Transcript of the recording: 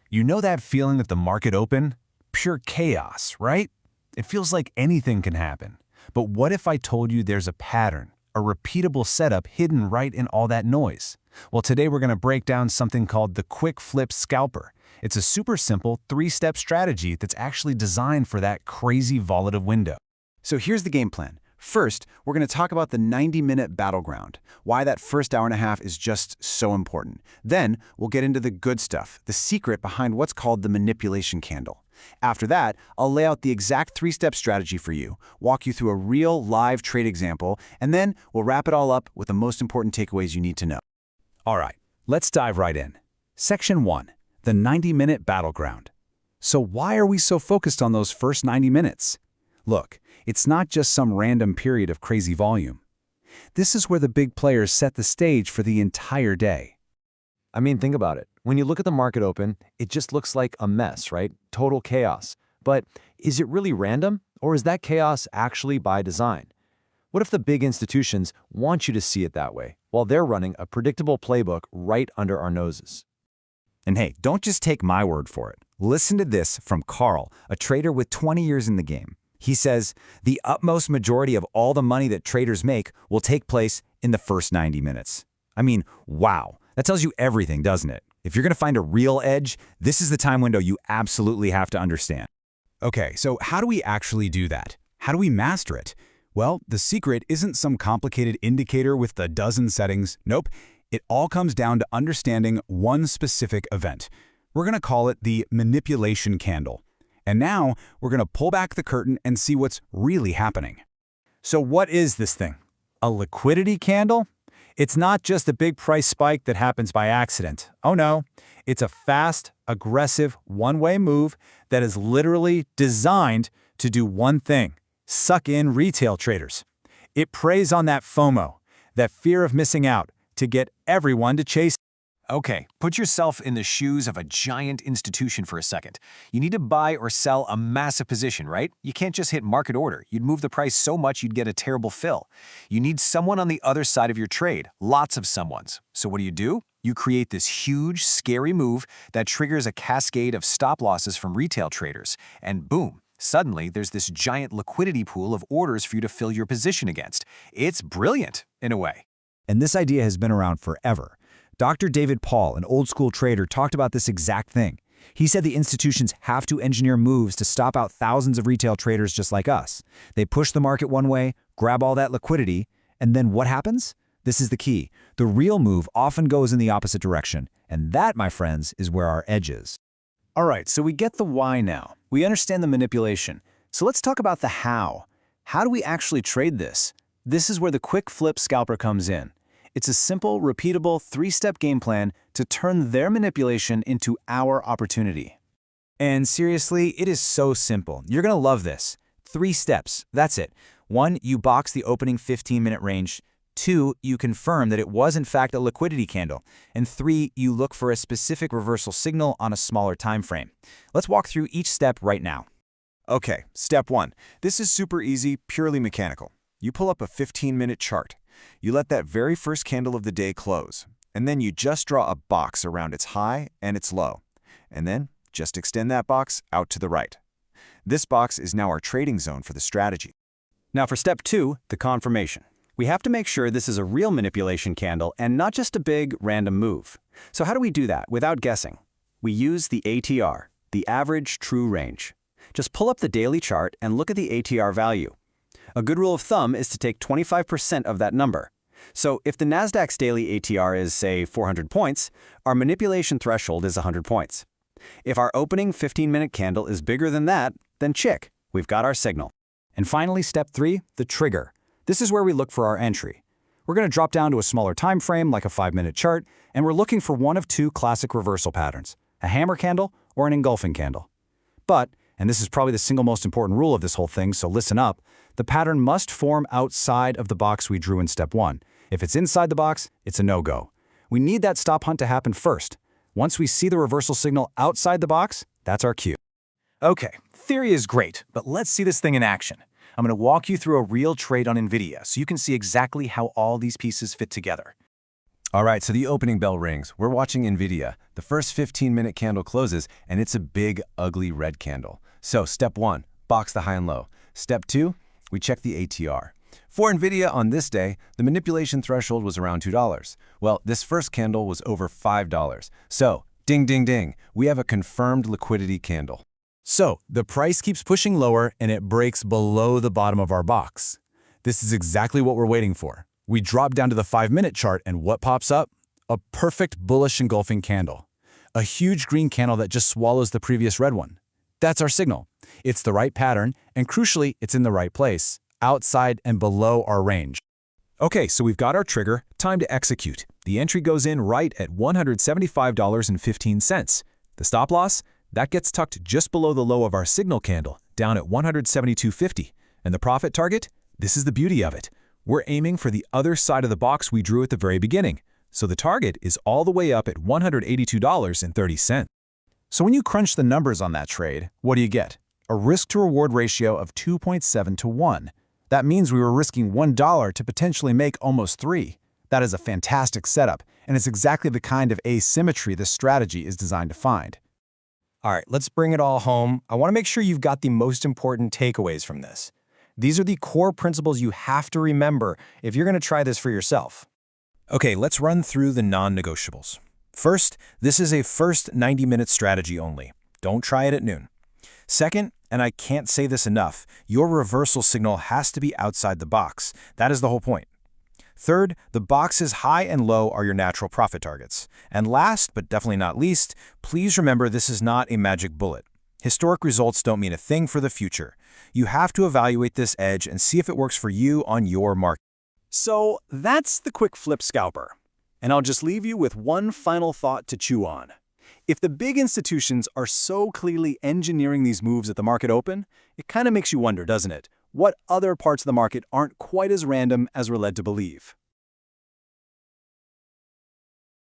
You know that feeling at the market open? Pure chaos, right? It feels like anything can happen. But what if I told you there's a pattern, a repeatable setup hidden right in all that noise? Well, today we're going to break down something called the Quick Flip Scalper. It's a super simple three-step strategy that's actually designed for that crazy volatile window. So here's the game plan. First, we're going to talk about the 90-minute battleground, why that first hour and a half is just so important. Then, we'll get into the good stuff, the secret behind what's called the manipulation candle. After that, I'll lay out the exact three-step strategy for you, walk you through a real live trade example, and then we'll wrap it all up with the most important takeaways you need to know. All right, let's dive right in. Section 1, the 90-minute battleground. So why are we so focused on those first 90 minutes? Look, it's not just some random period of crazy volume. This is where the big players set the stage for the entire day. I mean, think about it. When you look at the market open, it just looks like a mess, right? Total chaos. But is it really random, or is that chaos actually by design? What if the big institutions want you to see it that way, while they're running a predictable playbook right under our noses? And hey, don't just take my word for it. Listen to this from Carl, a trader with 20 years in the game. He says, the utmost majority of all the money that traders make will take place in the first 90 minutes. I mean, wow. That tells you everything, doesn't it? If you're going to find a real edge, this is the time window you absolutely have to understand. Okay, so how do we actually do that? How do we master it? Well, the secret isn't some complicated indicator with a dozen settings. Nope. It all comes down to understanding one specific event. We're going to call it the manipulation candle. And now we're going to pull back the curtain and see what's really happening. So what is this thing? A liquidity candle? It's not just a big price spike that happens by accident. Oh no, it's a fast, aggressive, one-way move that is literally designed to do one thing: suck in retail traders. It preys on that FOMO, that fear of missing out, to get everyone to chase. Okay, put yourself in the shoes of a giant institution for a second. You need to buy or sell a massive position, right? You can't just hit market order. You'd move the price so much you'd get a terrible fill. You need someone on the other side of your trade, lots of someones. So what do? You create this huge, scary move that triggers a cascade of stop losses from retail traders. And boom, suddenly there's this giant liquidity pool of orders for you to fill your position against. It's brilliant, in a way. And this idea has been around forever. Dr. David Paul, an old-school trader, talked about this exact thing. He said the institutions have to engineer moves to stop out thousands of retail traders just like us. They push the market one way, grab all that liquidity, and then what happens? This is the key. The real move often goes in the opposite direction, and that, my friends, is where our edge is. All right, so we get the why now. We understand the manipulation. So let's talk about the how. How do we actually trade this? This is where the Quick Flip Scalper comes in. It's a simple, repeatable, three-step game plan to turn their manipulation into our opportunity. And seriously, it is so simple. You're going to love this. 3 steps. That's it. 1, you box the opening 15-minute range. 2, you confirm that it was in fact a liquidity candle. And 3, you look for a specific reversal signal on a smaller time frame. Let's walk through each step right now. Okay, step 1. This is super easy, purely mechanical. You pull up a 15-minute chart. You let that very first candle of the day close, and then you just draw a box around its high and its low, and then just extend that box out to the right. This box is now our trading zone for the strategy. Now for step 2, the confirmation. We have to make sure this is a real manipulation candle and not just a big random move. So how do we do that without guessing? We use the ATR, the average true range. Just pull up the daily chart and look at the ATR value. A good rule of thumb is to take 25% of that number. So if the Nasdaq's daily ATR is, say, 400 points, our manipulation threshold is 100 points. If our opening 15-minute candle is bigger than that, then check, we've got our signal. And finally, step 3, the trigger. This is where we look for our entry. We're going to drop down to a smaller time frame, like a 5-minute chart, and we're looking for one of 2 classic reversal patterns, a hammer candle or an engulfing candle. But, and this is probably the single most important rule of this whole thing, so listen up, the pattern must form outside of the box we drew in step 1. If it's inside the box, it's a no-go. We need that stop hunt to happen first. Once we see the reversal signal outside the box, that's our cue. Okay, theory is great, but let's see this thing in action. I'm going to walk you through a real trade on NVIDIA so you can see exactly how all these pieces fit together. All right, so the opening bell rings. We're watching NVIDIA. The first 15-minute candle closes, and it's a big, ugly red candle. So step 1, box the high and low. Step 2, we check the ATR. For NVIDIA on this day, the manipulation threshold was around $2. Well, this first candle was over $5. So, ding, ding, ding, we have a confirmed liquidity candle. So, the price keeps pushing lower and it breaks below the bottom of our box. This is exactly what we're waiting for. We drop down to the 5-minute chart and what pops up? A perfect bullish engulfing candle. A huge green candle that just swallows the previous red one. That's our signal. It's the right pattern, and crucially, it's in the right place, outside and below our range. Okay, so we've got our trigger, time to execute. The entry goes in right at $175.15. The stop loss? That gets tucked just below the low of our signal candle, down at $172.50. And the profit target? This is the beauty of it. We're aiming for the other side of the box we drew at the very beginning. So the target is all the way up at $182.30. So when you crunch the numbers on that trade, what do you get? A risk-to-reward ratio of 2.7 to 1. That means we were risking $1 to potentially make almost 3. That is a fantastic setup, and it's exactly the kind of asymmetry this strategy is designed to find. All right, let's bring it all home. I want to make sure you've got the most important takeaways from this. These are the core principles you have to remember if you're going to try this for yourself. Okay, let's run through the non-negotiables. First, this is a first 90-minute strategy only. Don't try it at noon. Second, and I can't say this enough, your reversal signal has to be outside the box. That is the whole point. Third, the boxes high and low are your natural profit targets. And last, but definitely not least, please remember this is not a magic bullet. Historic results don't mean a thing for the future. You have to evaluate this edge and see if it works for you on your market. So that's the quick flip scalper. And I'll just leave you with one final thought to chew on. If the big institutions are so clearly engineering these moves at the market open, it kind of makes you wonder, doesn't it? What other parts of the market aren't quite as random as we're led to believe?